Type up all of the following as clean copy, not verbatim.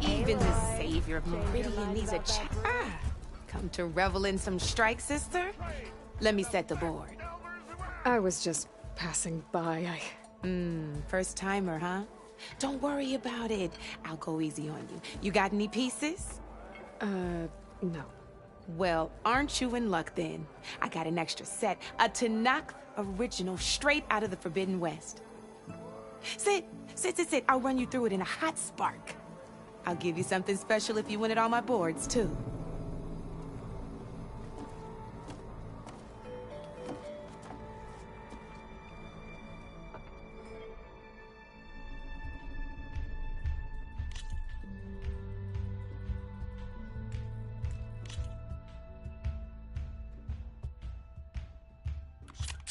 Even the savior of Meridian needs a come to revel in some strike, sister? Let me set the board. I was just passing by. First timer, huh? Don't worry about it. I'll go easy on you. You got any pieces? No. Well, aren't you in luck then? I got an extra set, a Tenakth original straight out of the Forbidden West. Sit. I'll run you through it in a hot spark. I'll give you something special if you win it on my boards, too.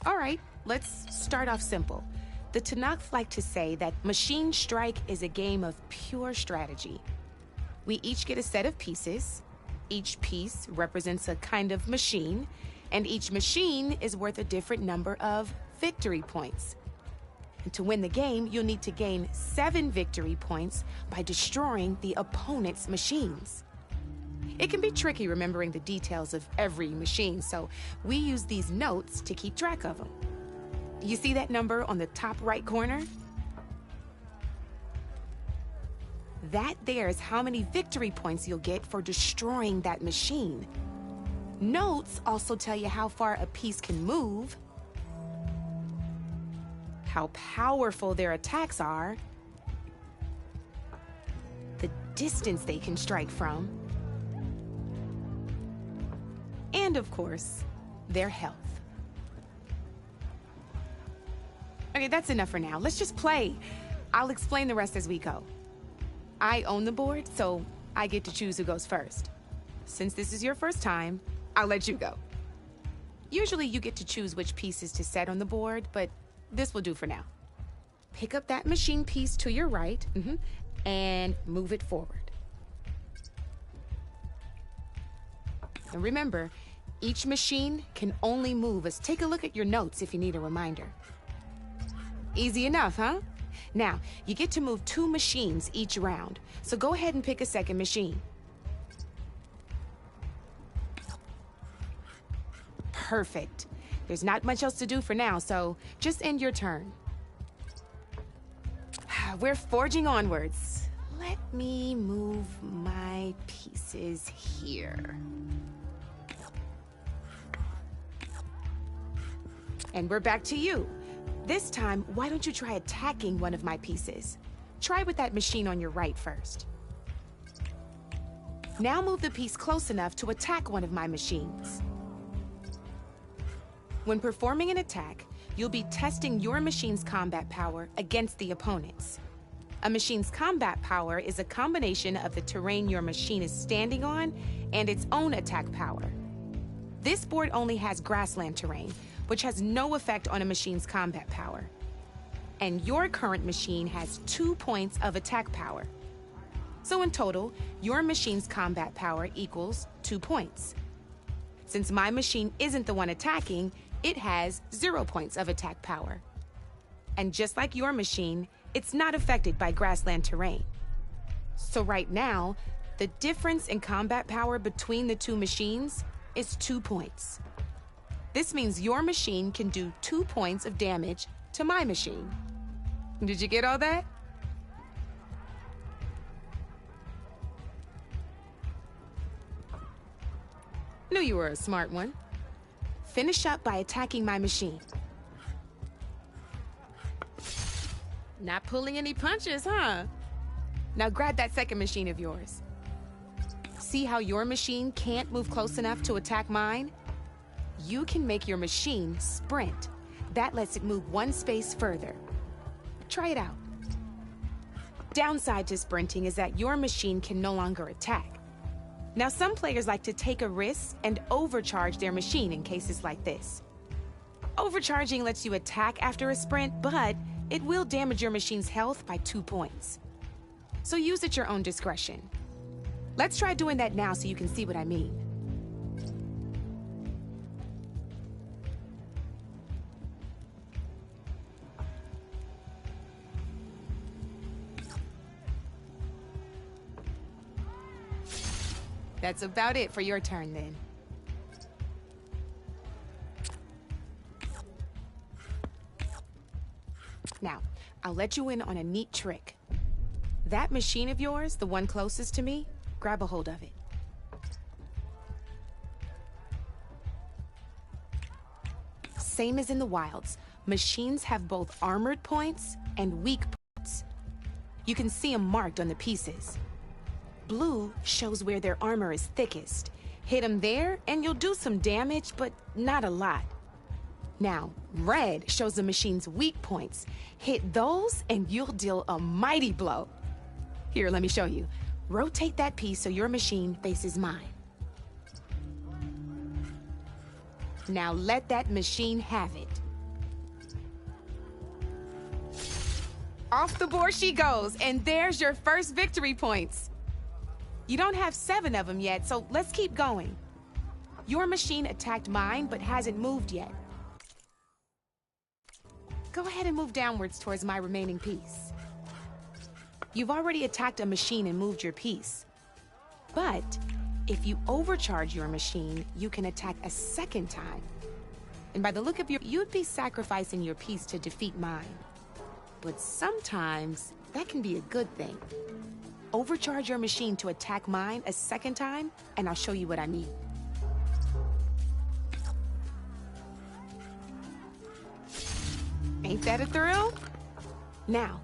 All right, let's start off simple. The Tenakth like to say that Machine Strike is a game of pure strategy. We each get a set of pieces. Each piece represents a kind of machine, and each machine is worth a different number of victory points. And to win the game, you'll need to gain 7 victory points by destroying the opponent's machines. It can be tricky remembering the details of every machine, so we use these notes to keep track of them. You see that number on the top right corner? That there is how many victory points you'll get for destroying that machine. Notes also tell you how far a piece can move, how powerful their attacks are, the distance they can strike from, and of course, their health. Okay, that's enough for now. Let's just play. I'll explain the rest as we go. I own the board, so I get to choose who goes first. Since this is your first time, I'll let you go. Usually you get to choose which pieces to set on the board, but this will do for now. Pick up that machine piece to your right, and move it forward. And remember, each machine can only move us. Take a look at your notes if you need a reminder. Easy enough, huh? Now, you get to move 2 machines each round, so go ahead and pick a second machine. Perfect. There's not much else to do for now, so just end your turn. We're forging onwards. Let me move my pieces here. And we're back to you. This time, why don't you try attacking one of my pieces? Try with that machine on your right first. Now move the piece close enough to attack one of my machines. When performing an attack, you'll be testing your machine's combat power against the opponent's. A machine's combat power is a combination of the terrain your machine is standing on and its own attack power. This board only has grassland terrain, which has no effect on a machine's combat power. And your current machine has 2 points of attack power. So in total, your machine's combat power equals 2 points. Since my machine isn't the one attacking, it has 0 points of attack power. And just like your machine, it's not affected by grassland terrain. So right now, the difference in combat power between the 2 machines is 2 points. This means your machine can do 2 points of damage to my machine. Did you get all that? Knew you were a smart one. Finish up by attacking my machine. Not pulling any punches, huh? Now grab that second machine of yours. See how your machine can't move close enough to attack mine? You can make your machine sprint. That lets it move 1 space further. Try it out. Downside to sprinting is that your machine can no longer attack. Now, some players like to take a risk and overcharge their machine in cases like this. Overcharging lets you attack after a sprint, but it will damage your machine's health by 2 points. So use at your own discretion. Let's try doing that now so you can see what I mean. That's about it for your turn, then. Now, I'll let you in on a neat trick. That machine of yours, the one closest to me, grab a hold of it. Same as in the wilds, machines have both armored points and weak points. You can see them marked on the pieces. Blue shows where their armor is thickest. Hit them there, and you'll do some damage, but not a lot. Now, red shows the machine's weak points. Hit those, and you'll deal a mighty blow. Here, let me show you. Rotate that piece so your machine faces mine. Now let that machine have it. Off the board she goes, and there's your first victory points. You don't have 7 of them yet, so let's keep going. Your machine attacked mine, but hasn't moved yet. Go ahead and move downwards towards my remaining piece. You've already attacked a machine and moved your piece. But if you overcharge your machine, you can attack a second time. And by the look of you'd be sacrificing your piece to defeat mine. But sometimes, that can be a good thing. Overcharge your machine to attack mine a second time, and I'll show you what I mean. Ain't that a thrill? Now,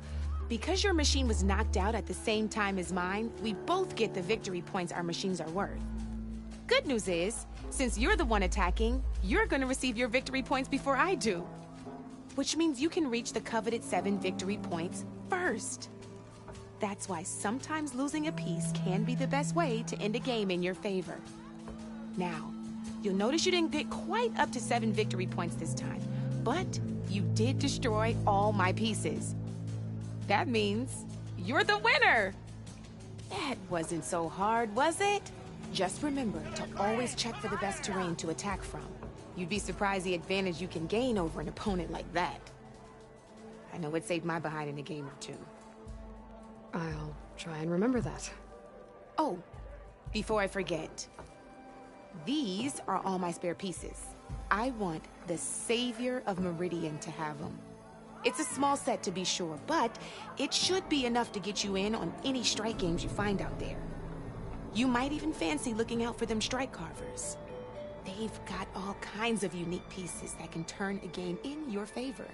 because your machine was knocked out at the same time as mine, we both get the victory points our machines are worth. Good news is, since you're the one attacking, you're gonna receive your victory points before I do. Which means you can reach the coveted 7 victory points first. That's why sometimes losing a piece can be the best way to end a game in your favor. Now, you'll notice you didn't get quite up to 7 victory points this time, but you did destroy all my pieces. That means you're the winner! That wasn't so hard, was it? Just remember to always check for the best terrain to attack from. You'd be surprised the advantage you can gain over an opponent like that. I know it saved my behind in a game or two. I'll try and remember that. Oh, before I forget. These are all my spare pieces. I want the Savior of Meridian to have them. It's a small set to be sure, but it should be enough to get you in on any strike games you find out there. You might even fancy looking out for them strike carvers. They've got all kinds of unique pieces that can turn a game in your favor,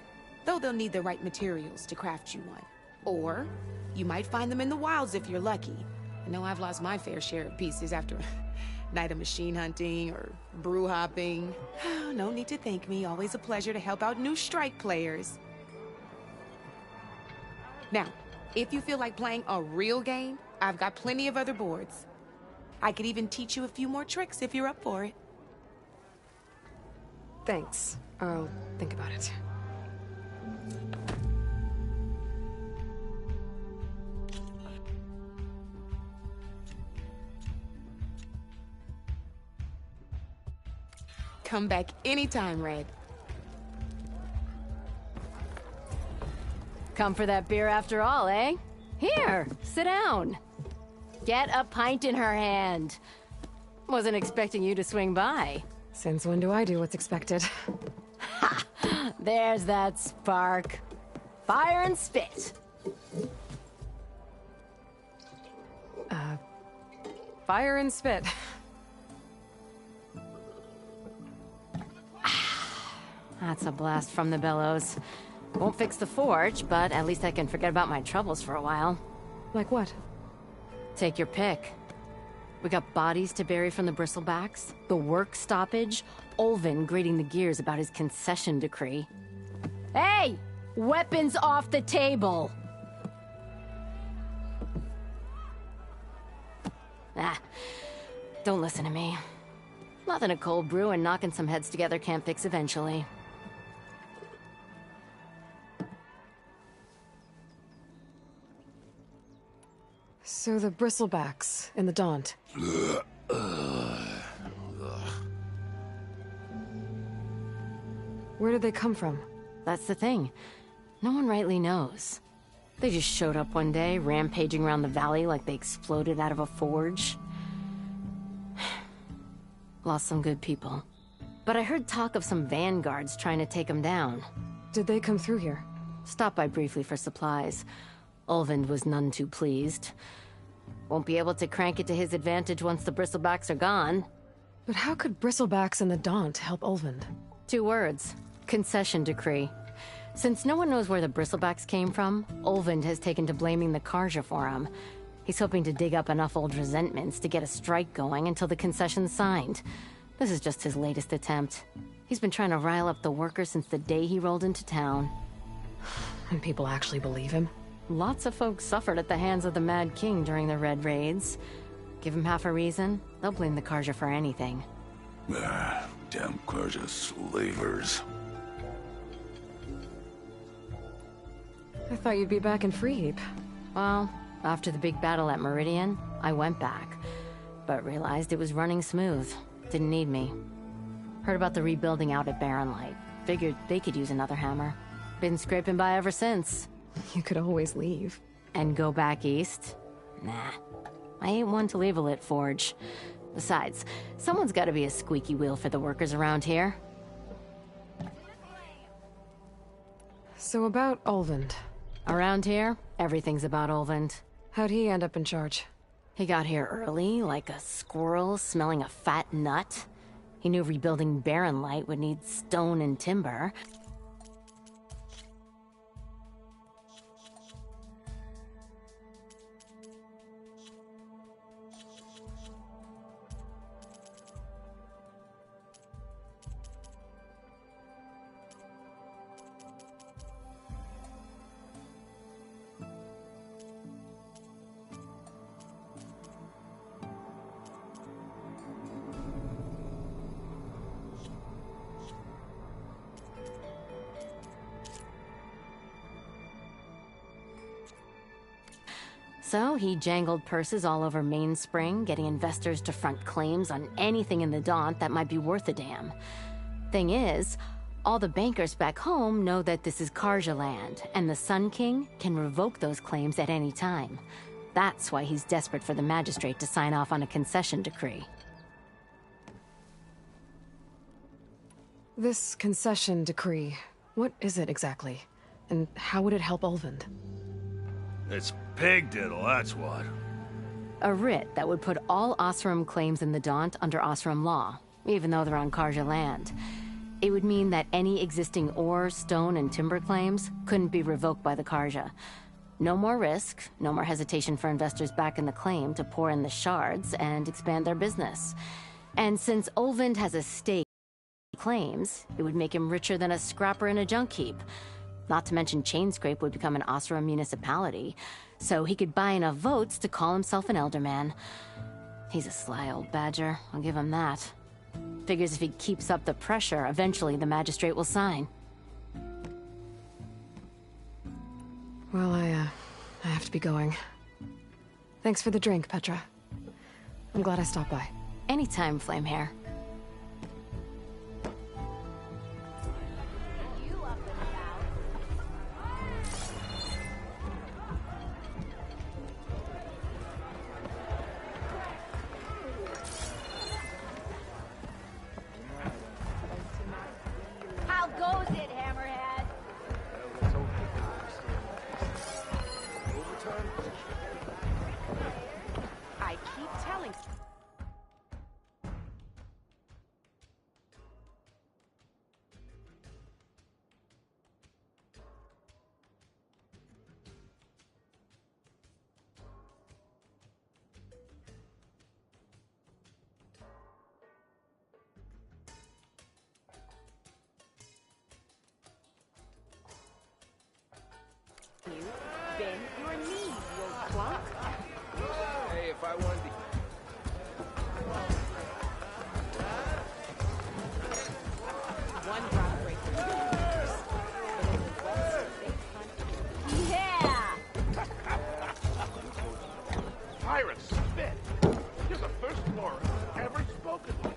though they'll need the right materials to craft you one. Or you might find them in the wilds if you're lucky. I know I've lost my fair share of pieces after a night of machine hunting or brew hopping. No need to thank me. Always a pleasure to help out new strike players. Now, if you feel like playing a real game, I've got plenty of other boards. I could even teach you a few more tricks if you're up for it. Thanks. I'll think about it. Come back anytime, Red. Come for that beer after all, eh? Here, sit down. Get a pint in her hand. Wasn't expecting you to swing by. Since when do I do what's expected? Ha! There's that spark. Fire and spit. Fire and spit. That's a blast from the bellows. Won't fix the forge, but at least I can forget about my troubles for a while. Like what? Take your pick. We got bodies to bury from the bristlebacks, the work stoppage, Ulvin grating the gears about his concession decree. Hey! Weapons off the table! Don't listen to me. Nothing a cold brew and knocking some heads together can't fix eventually. So the bristlebacks in the Daunt. Where did they come from? That's the thing. No one rightly knows. They just showed up one day, rampaging around the valley like they exploded out of a forge. Lost some good people. But I heard talk of some vanguards trying to take him down. Did they come through here? Stopped by briefly for supplies. Ulvund was none too pleased. Won't be able to crank it to his advantage once the bristlebacks are gone. But how could Bristlebacks and the Daunt help Ulvund? 2 words. Concession decree. Since no one knows where the bristlebacks came from, Ulvund has taken to blaming the Carja for him. He's hoping to dig up enough old resentments to get a strike going until the concession's signed. This is just his latest attempt. He's been trying to rile up the workers since the day he rolled into town. And people actually believe him? Lots of folks suffered at the hands of the Mad King during the Red Raids. Give him half a reason, they'll blame the Carja for anything. Damn Carja slavers. I thought you'd be back in Freeheap. Well, after the big battle at Meridian, I went back, but realized it was running smooth. Didn't need me. Heard about the rebuilding out at Barren Light. Figured they could use another hammer. Been scraping by ever since. You could always leave. And go back east? Nah. I ain't one to leave a lit forge. Besides, someone's gotta be a squeaky wheel for the workers around here. So about Ulvund. Around here, everything's about Ulvund. How'd he end up in charge? He got here early, like a squirrel smelling a fat nut. He knew rebuilding Barren Light would need stone and timber. So he jangled purses all over Mainspring, getting investors to front claims on anything in the Daunt that might be worth a damn. Thing is, all the bankers back home know that this is Carja land, and the Sun King can revoke those claims at any time. That's why he's desperate for the magistrate to sign off on a concession decree. This concession decree, what is it exactly? And how would it help Ulvund? It's pig diddle, that's what. A writ that would put all Osram claims in the Daunt under Osram law, even though they're on Carja land. It would mean that any existing ore, stone, and timber claims couldn't be revoked by the Carja. No more risk, no more hesitation for investors back in the claim to pour in the shards and expand their business. And since Ulvund has a stake in claims, it would make him richer than a scrapper in a junk heap. Not to mention Chainscrape would become an Osram municipality, so he could buy enough votes to call himself an Elderman. He's a sly old badger, I'll give him that. Figures if he keeps up the pressure, eventually the magistrate will sign. Well, I have to be going. Thanks for the drink, Petra. I'm glad I stopped by. Anytime, Flamehair. How goes it, Hammerhead? I keep telling... You bend your knees, you old clunk. Hey, if I wanted to... One drop breaks the universe. But in the West, they hunt. Yeah! Pirate spit! You're the first Laura ever spoken to.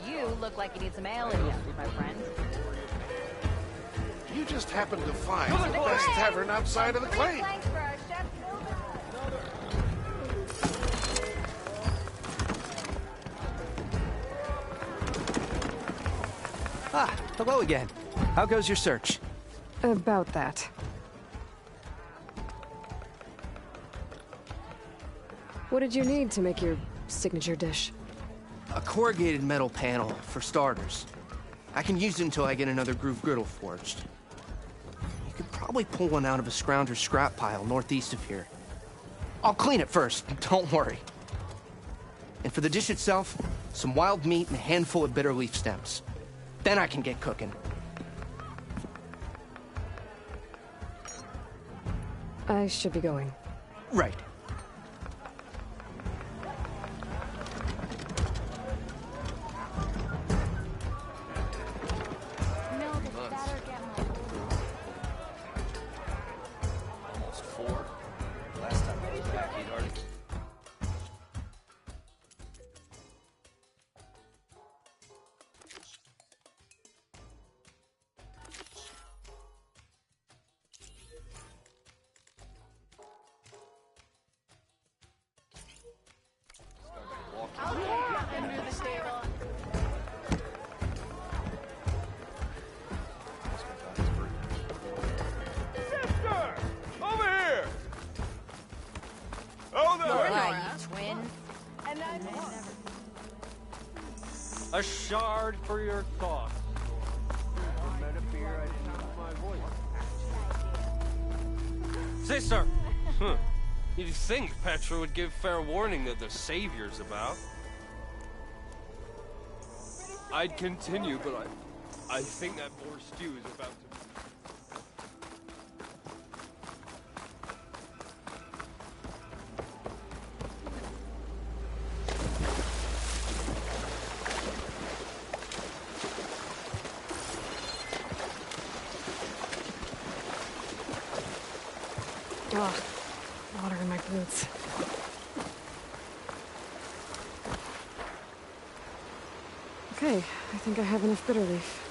You look like you need some ale in you, my friend. You just happened to find the best tavern outside of the claim. Thanks for our chef Ah, hello again. How goes your search? About that. What did you need to make your signature dish? A corrugated metal panel, for starters. I can use it until I get another groove griddle forged. You could probably pull one out of a scrounger's scrap pile northeast of here. I'll clean it first, don't worry. And for the dish itself, some wild meat and a handful of bitter leaf stems. Then I can get cooking. I should be going. Right. Almost 4. Last time I was back, he'd already... Sister! Over here! Oh, there! Twin. A shard for your thoughts. Sister! You'd think Petra would give fair warning that the Savior's about. I'd continue, but I think that boar stew is about to... Ugh, water in my boots. Okay, I think I have enough bitter leaf.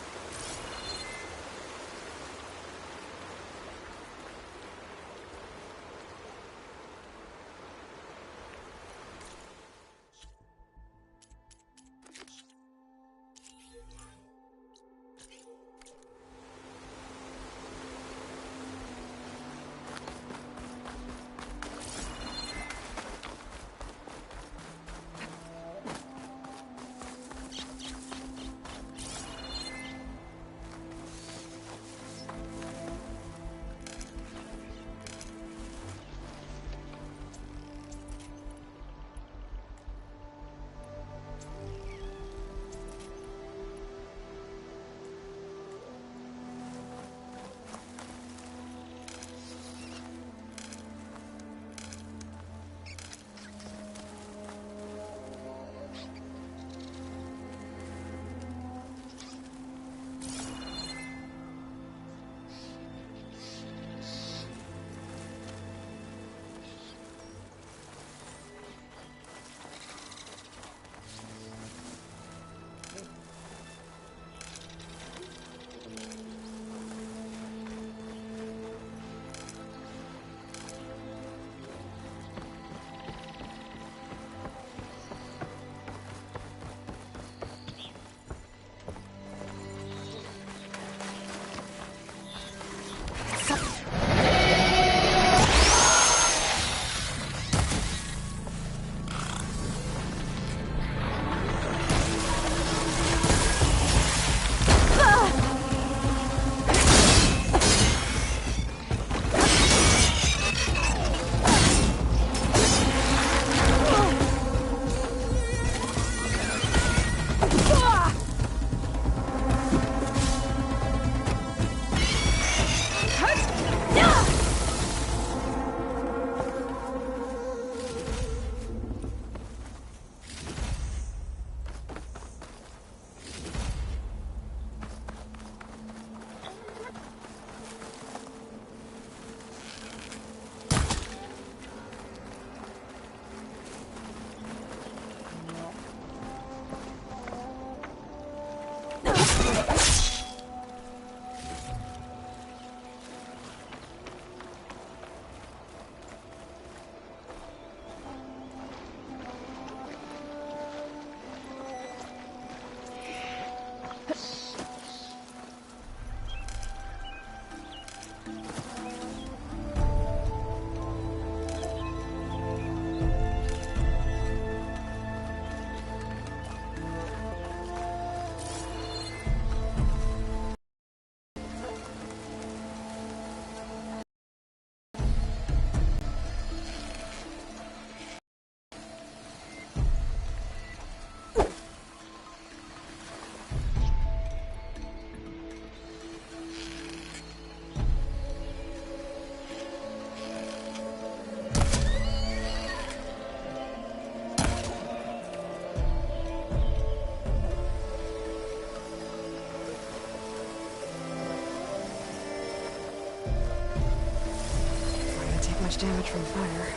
much damage from fire.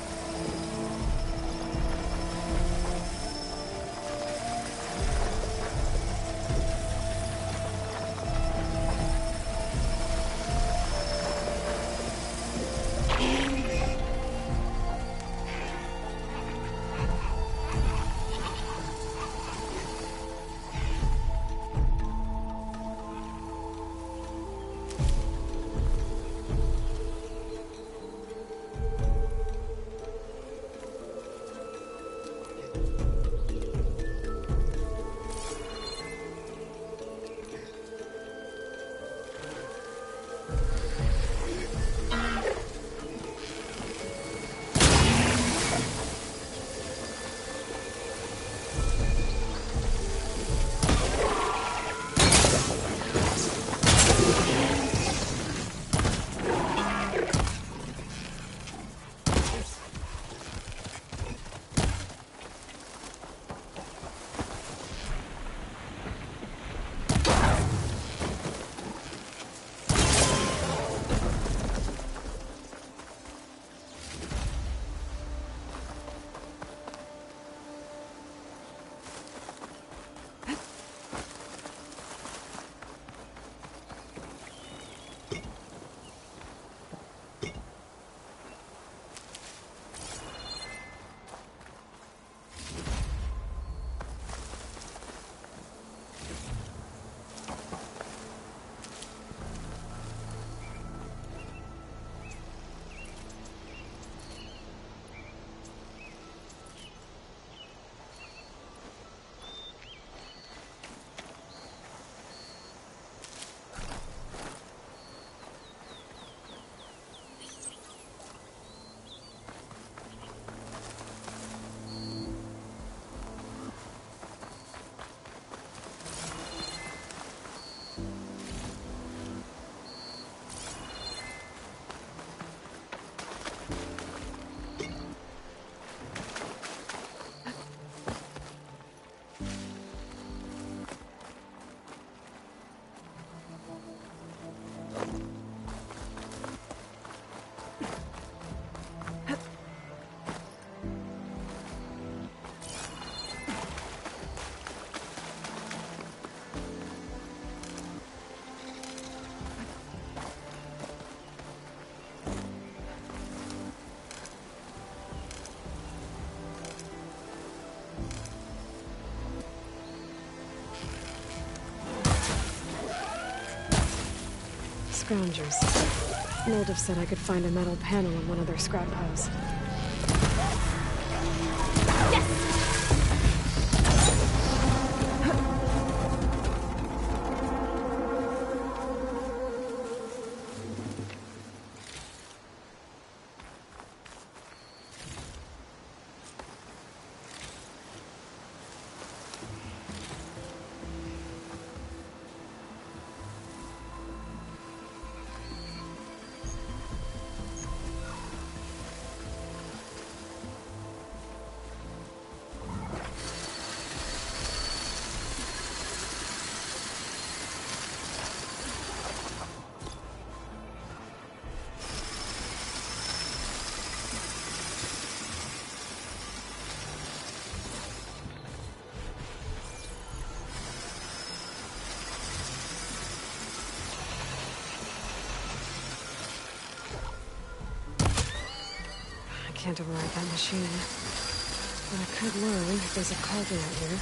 Scroungers. Moldov said I could find a metal panel on one of their scrap piles. I can't override that machine. But I could learn if there's a cauldron out here.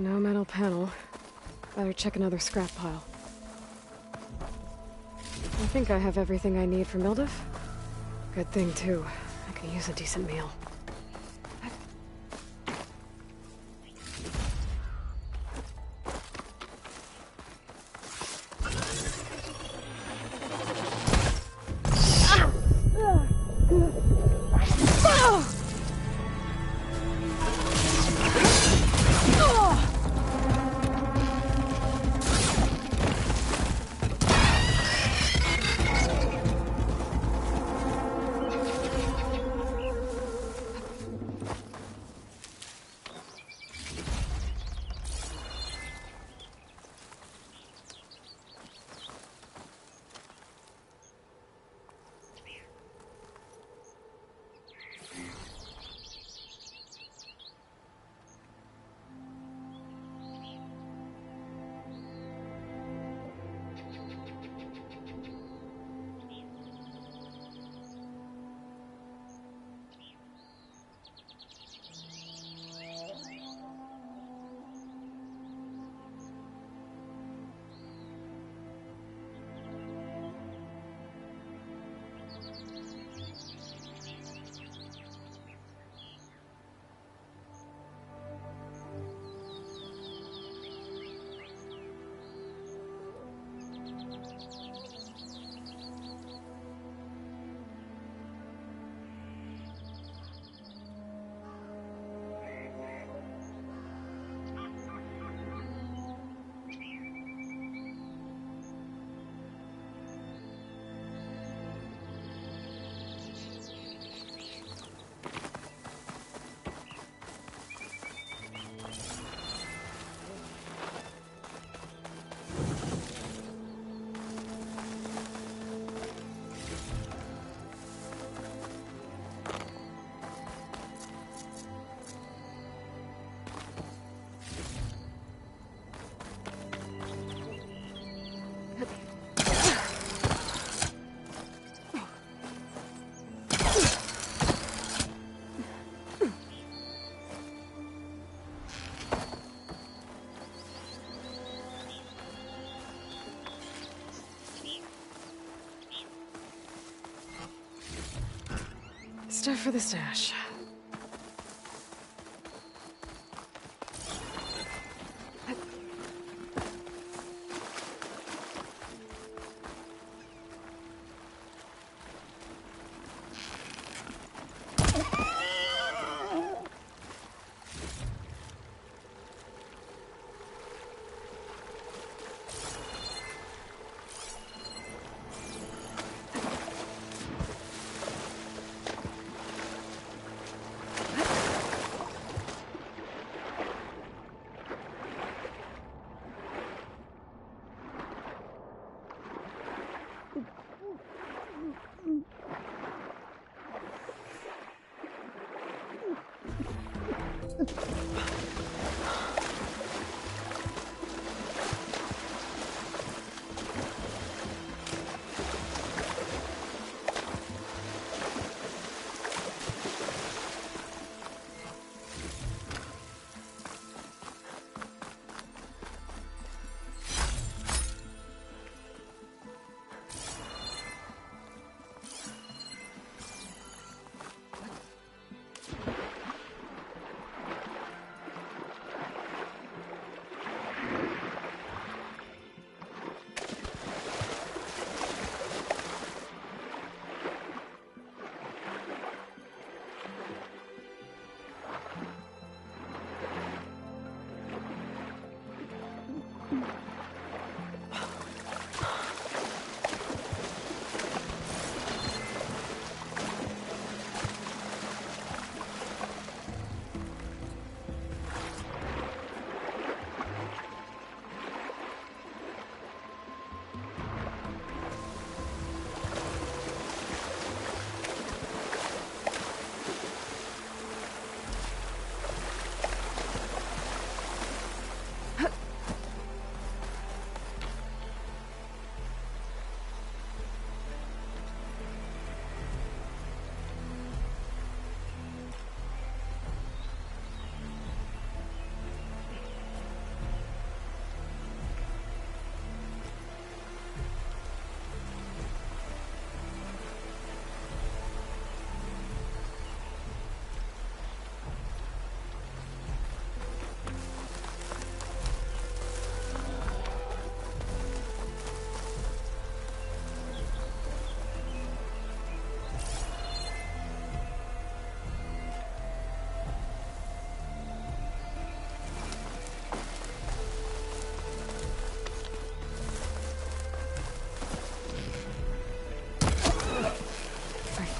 No metal panel. Better check another scrap pile. I think I have everything I need for Mildif. Good thing, too. I could use a decent meal. Stuff for the stash.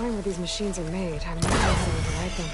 find where these machines are made, I might know how to override them.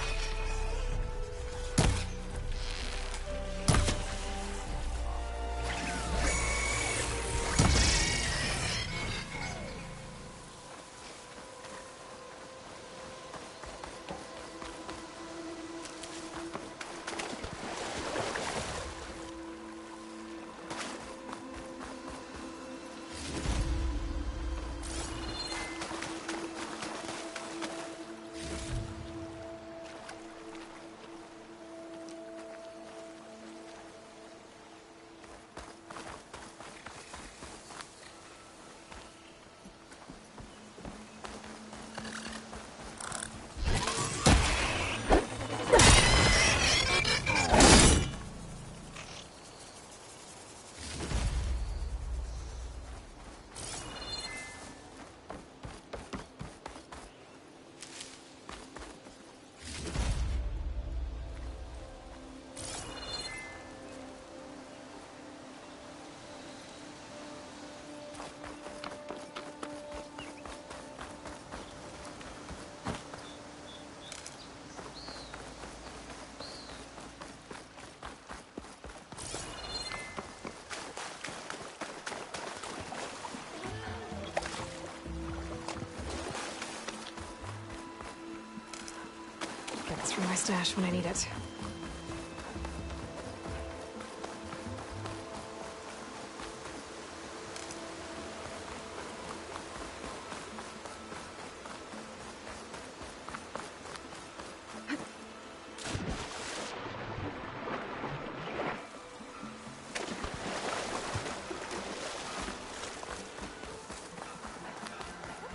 Get this from my stash when I need it.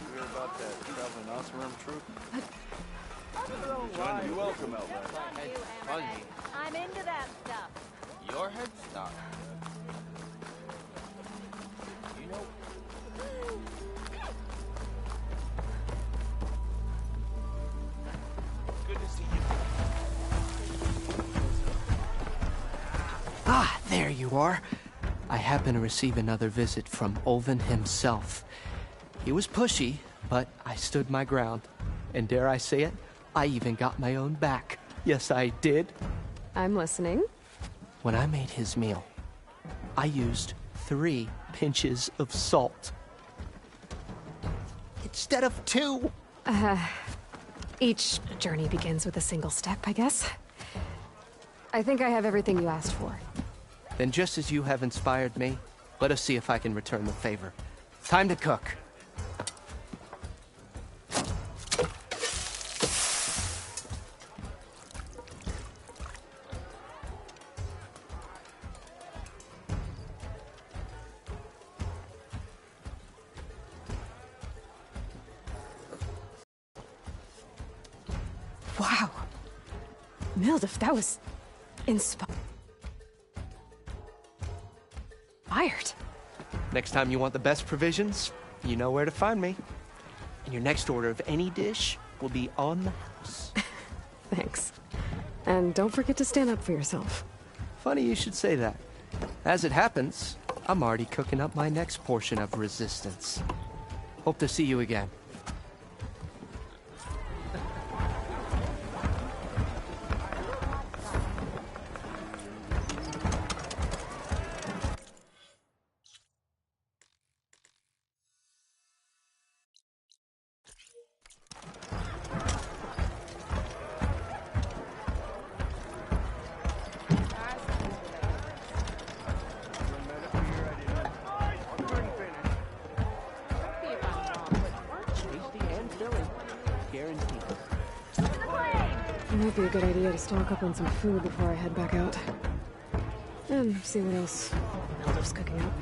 You hear about that traveling Oseram troop? You're welcome, Outlander. Funny. I'm into that stuff. Your head stop. You know. Good to see you. Ah, there you are. I happen to receive another visit from Ulvin himself. He was pushy, but I stood my ground. And dare I say it, I even got my own back. Yes, I did. I'm listening. When I made his meal, I used 3 pinches of salt. Instead of 2. Each journey begins with a single step, I guess. I think I have everything you asked for. Then just as you have inspired me, let us see if I can return the favor. Time to cook. Wow. Mildef, that was... inspired. Next time you want the best provisions, you know where to find me. And your next order of any dish will be on the house. Thanks. And don't forget to stand up for yourself. Funny you should say that. As it happens, I'm already cooking up my next portion of resistance. Hope to see you again. It might be a good idea to stock up on some food before I head back out. And see what else Mildef's cooking up.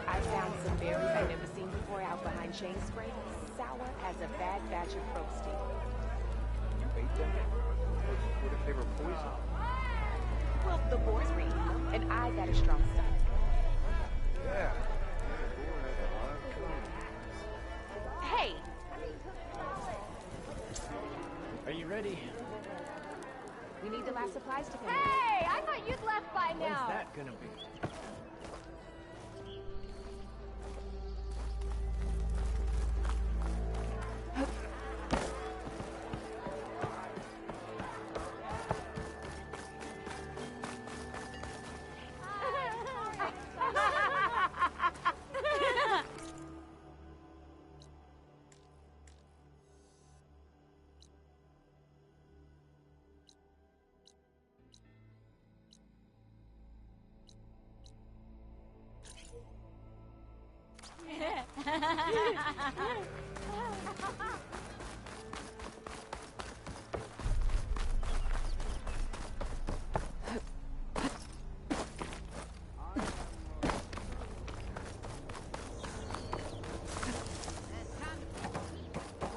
I found some berries I've never seen before out behind Chain Spring. Sour as a bad batch of Proasty. You ate them? What if they were poison? Well, the boars were eating them, and I got a strong stomach. Yeah. Hey! Are you ready? We need the last supplies to come in. Hey, I thought you'd left by When's now. that gonna be?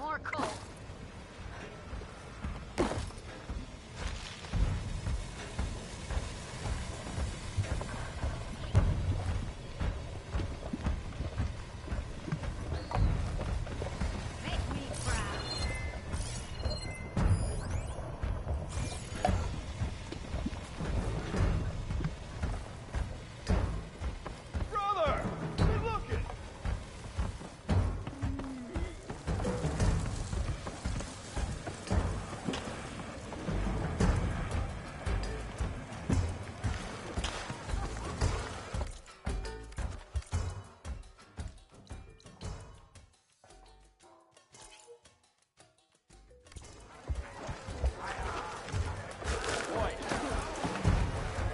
More coal. Make me proud. Brother! Good looking!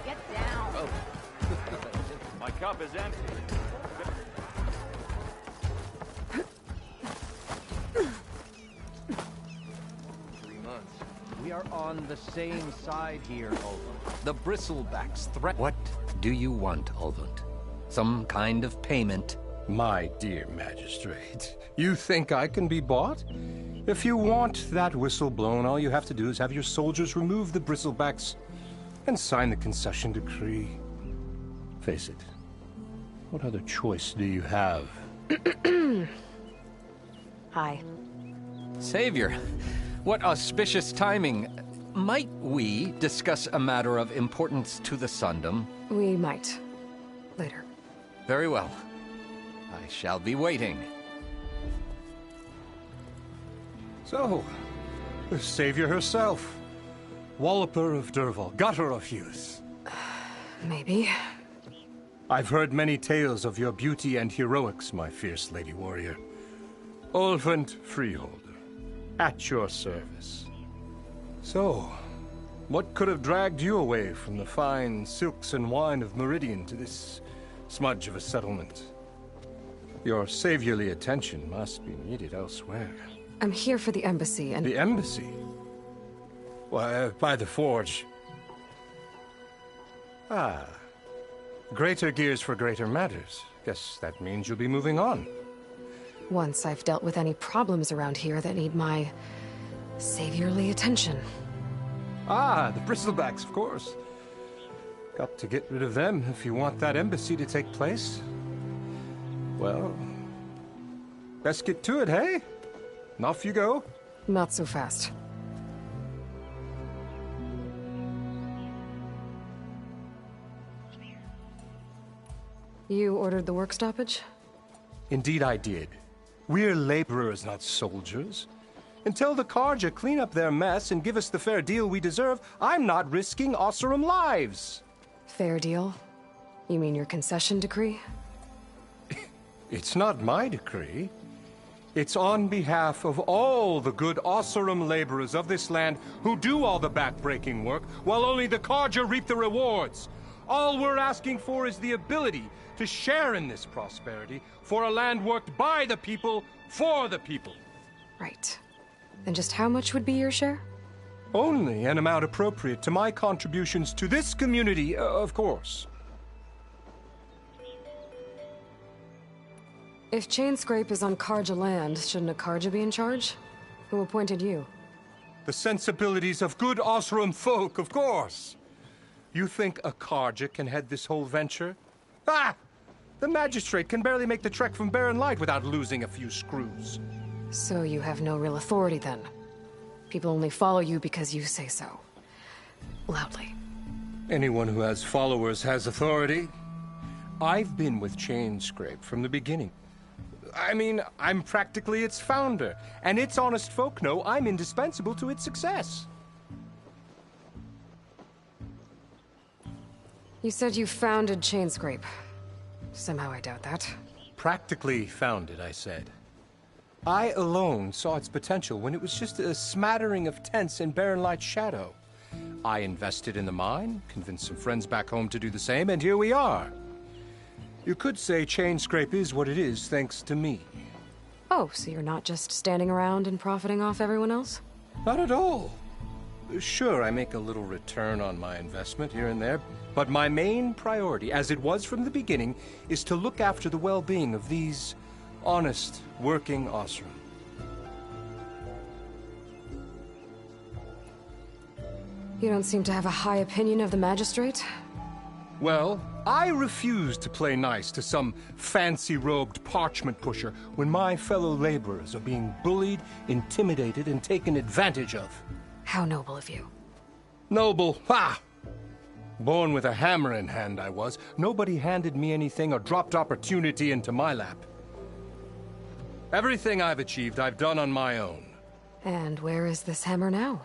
Get down. My cup is empty. 3 months. We are on the same side here, Ulvund. The Bristlebacks threat. What do you want, Ulvund? Some kind of payment? My dear magistrate, you think I can be bought? If you want that whistle blown, all you have to do is have your soldiers remove the bristlebacks and sign the concession decree. Face it, what other choice do you have? Hi. Savior, what auspicious timing. Might we discuss a matter of importance to the Sundom? We might. Later. Very well. I shall be waiting. So, the savior herself. Walloper of Derval, gutter of youth. Maybe. I've heard many tales of your beauty and heroics, my fierce lady warrior. Ulvund Freeholder, at your service. So, what could have dragged you away from the fine silks and wine of Meridian to this smudge of a settlement? Your saviorly attention must be needed elsewhere. I'm here for the embassy and... The embassy? Why, by the forge. Ah. Greater gears for greater matters. Guess that means you'll be moving on. Once I've dealt with any problems around here that need my saviorly attention. Ah, the bristlebacks, of course. Got to get rid of them if you want that embassy to take place. Well, best get to it, hey? And off you go. Not so fast. You ordered the work stoppage? Indeed I did. We're laborers, not soldiers. Until the Carja clean up their mess and give us the fair deal we deserve, I'm not risking Oseram lives. Fair deal? You mean your concession decree? It's not my decree. It's on behalf of all the good Oseram laborers of this land who do all the backbreaking work, while only the Carja reap the rewards. All we're asking for is the ability to share in this prosperity for a land worked by the people, for the people. Right. And just how much would be your share? Only an amount appropriate to my contributions to this community, of course. If Chainscrape is on Carja land, shouldn't a Carja be in charge? Who appointed you? The sensibilities of good Oseram folk, of course. You think a Carja can head this whole venture? Ah! The magistrate can barely make the trek from Barren Light without losing a few screws. So you have no real authority then? People only follow you because you say so. Loudly. Anyone who has followers has authority. I've been with Chainscrape from the beginning. I mean, I'm practically its founder, and its honest folk know I'm indispensable to its success. You said you founded Chainscrape. Somehow I doubt that. Practically founded, I said. I alone saw its potential when it was just a smattering of tents in Barren Light's shadow. I invested in the mine, convinced some friends back home to do the same, and here we are. You could say Chainscrape is what it is thanks to me. Oh, so you're not just standing around and profiting off everyone else? Not at all. Sure, I make a little return on my investment here and there, but my main priority, as it was from the beginning, is to look after the well-being of these honest, working Oseram. You don't seem to have a high opinion of the magistrate? Well, I refuse to play nice to some fancy-robed parchment pusher when my fellow laborers are being bullied, intimidated, and taken advantage of. How noble of you. Noble? Ha! Born with a hammer in hand, I was. Nobody handed me anything or dropped opportunity into my lap. Everything I've achieved, I've done on my own. And where is this hammer now?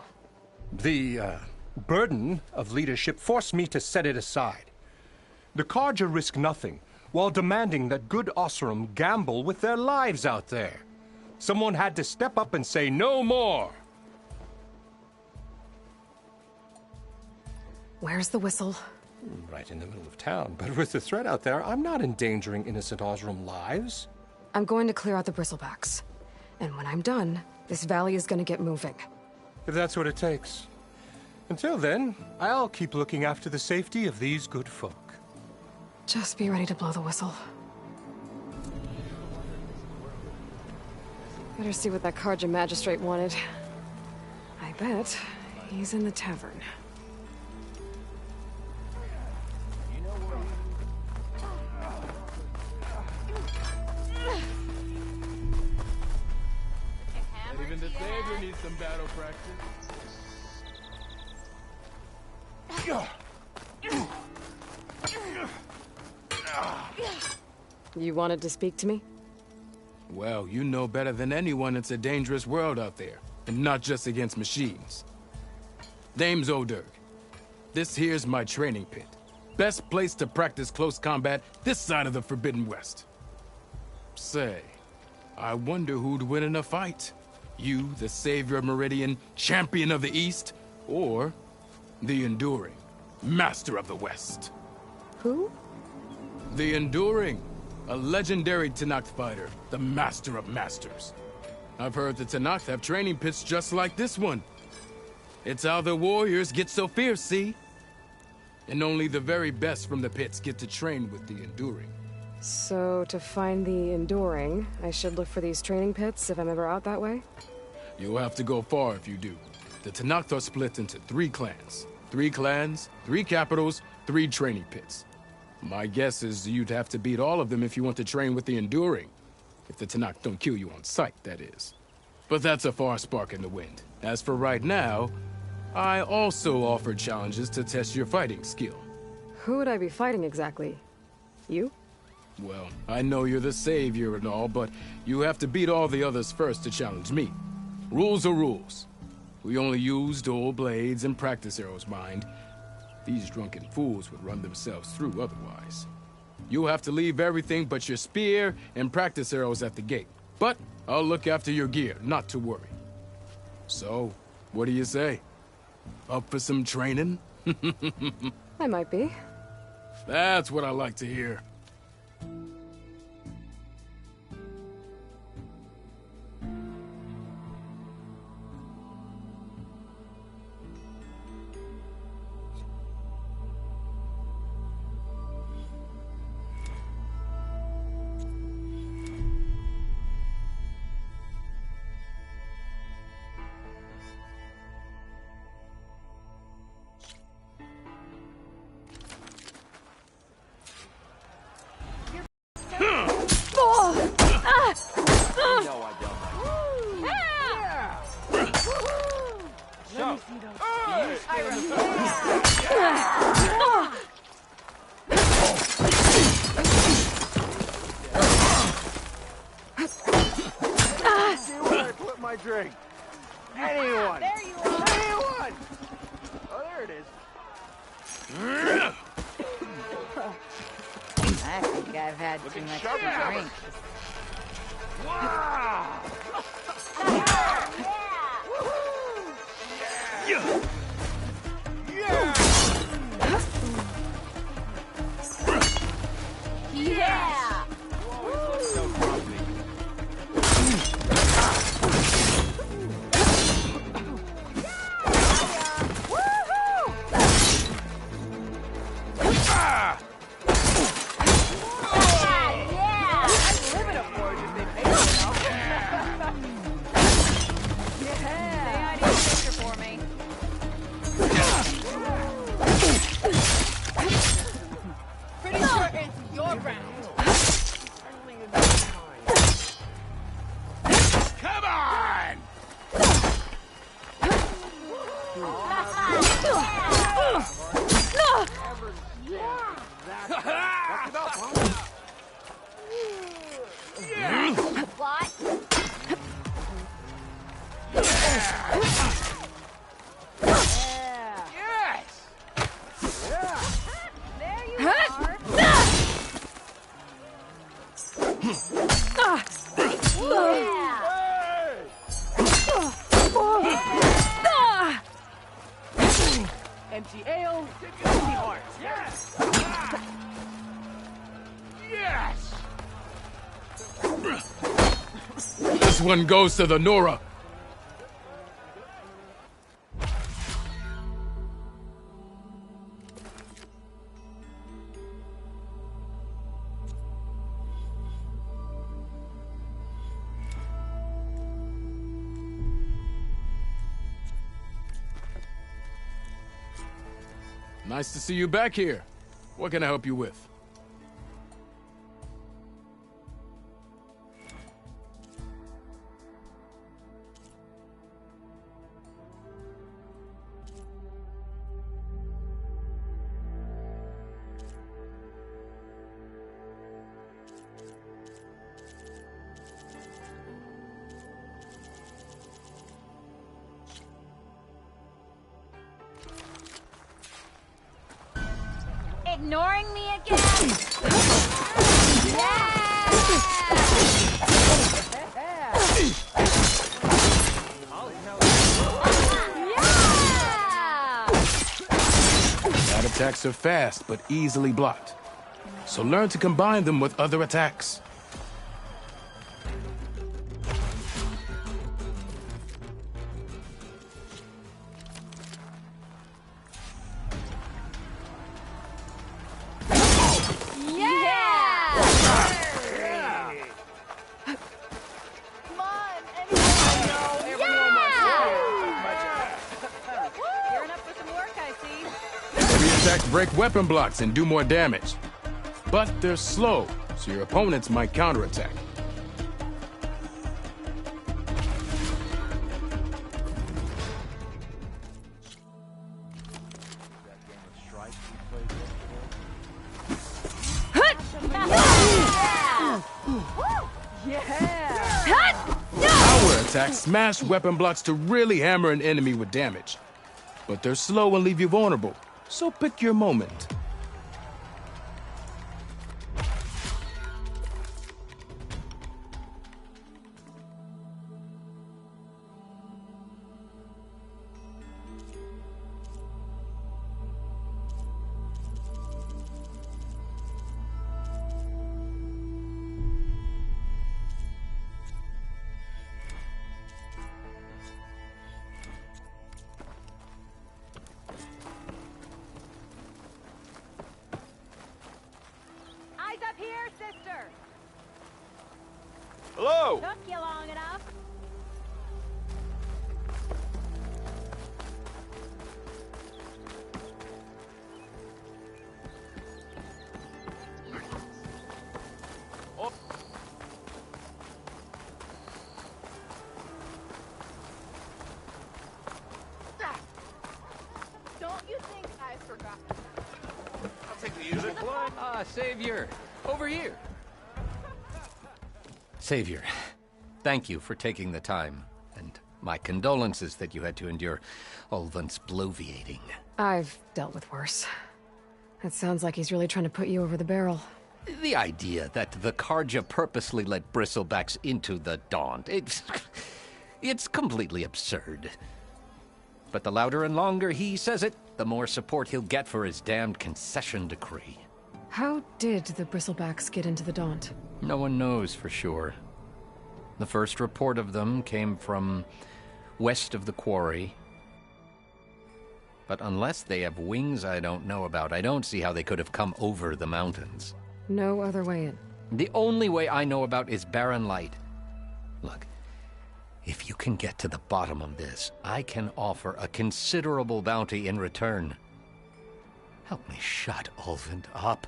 The, burden of leadership forced me to set it aside. The Carja risk nothing, while demanding that good Oseram gamble with their lives out there. Someone had to step up and say no more. Where's the whistle? Right in the middle of town, but with the threat out there, I'm not endangering innocent Oseram lives. I'm going to clear out the bristlebacks. And when I'm done, this valley is going to get moving. If that's what it takes. Until then, I'll keep looking after the safety of these good folk. Just be ready to blow the whistle. Better see what that Carja magistrate wanted. I bet he's in the tavern. Even the Savior needs some battle practice. You wanted to speak to me? Well, you know better than anyone it's a dangerous world out there, and not just against machines. Name's O'Dirk. This here's my training pit. Best place to practice close combat this side of the Forbidden West. Say, I wonder who'd win in a fight. You, the savior of Meridian, champion of the East, or the Enduring, master of the West. Who? The Enduring, a legendary Tenakth fighter, the master of masters. I've heard the Tenakth have training pits just like this one. It's how the warriors get so fierce, see? And only the very best from the pits get to train with the Enduring. So, to find the Enduring, I should look for these training pits if I'm ever out that way? You'll have to go far if you do. The Tenakth are split into 3 clans. 3 clans, 3 capitals, 3 training pits. My guess is you'd have to beat all of them if you want to train with the Enduring. If the Tenakth don't kill you on sight, that is. But that's a far spark in the wind. As for right now, I also offer challenges to test your fighting skill. Who would I be fighting exactly? You? Well, I know you're the savior and all, but you have to beat all the others first to challenge me. Rules are rules. We only use dual blades and practice arrows, mind. These drunken fools would run themselves through otherwise. You have to leave everything but your spear and practice arrows at the gate. But I'll look after your gear, not to worry. So, what do you say? Up for some training? I might be. That's what I like to hear. See where I put my drink. Anyone. There you are. Anyone. Oh, there it is. I think I've had too much to drink. Wow. Yeah. Yeah. So grumpy. Empty ale, empty heart. Yes! Yes! This one goes to the Nora. Nice to see you back here. What can I help you with? Ignoring me again? Yeah! That attacks are fast, but easily blocked. So learn to combine them with other attacks. Attacks break weapon blocks and do more damage. But they're slow, so your opponents might counterattack. Power attacks smash weapon blocks to really hammer an enemy with damage. But they're slow and leave you vulnerable, so pick your moment. Eyes up here, sister. Hello? Took you long enough. Don't you think I forgot? I'll take the usual. Ah, Savior. Over here. Savior, thank you for taking the time, and my condolences that you had to endure Ulvund's bloviating. I've dealt with worse. It sounds like he's really trying to put you over the barrel. The idea that the Carja purposely let Bristlebacks into the Daunt, it's completely absurd. But the louder and longer he says it, the more support he'll get for his damned concession decree. How did the Bristlebacks get into the Daunt? No one knows for sure. The first report of them came from west of the quarry. But unless they have wings I don't know about, I don't see how they could have come over the mountains. No other way in. The only way I know about is Barren Light. Look, if you can get to the bottom of this, I can offer a considerable bounty in return. Help me shut Ulvund up.